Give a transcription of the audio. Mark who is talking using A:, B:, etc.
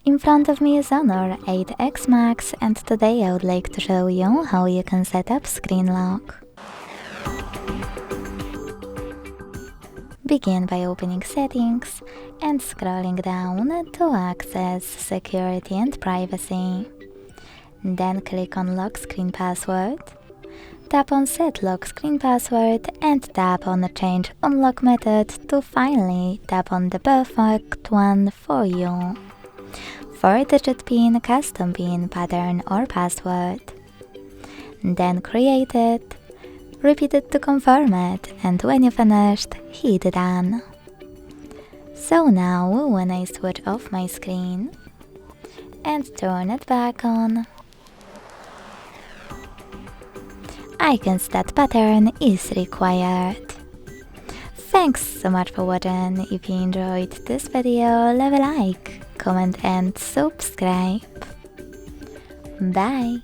A: In front of me is Honor 8X Max, and today I would like to show you how you can set up screen lock. Begin by opening Settings and scrolling down to access Security and Privacy. Then click on Lock Screen Password. Tap on Set Lock Screen Password and tap on Change Unlock Method to finally tap on the perfect one for you. 4-digit PIN, custom PIN, pattern or password. Then create it. Repeat it to confirm it, and when you finished, hit Done. So now, when I switch off my screen and turn it back on, I can see that pattern is required. Thanks so much for watching. If you enjoyed this video, leave a like, comment and subscribe. Bye!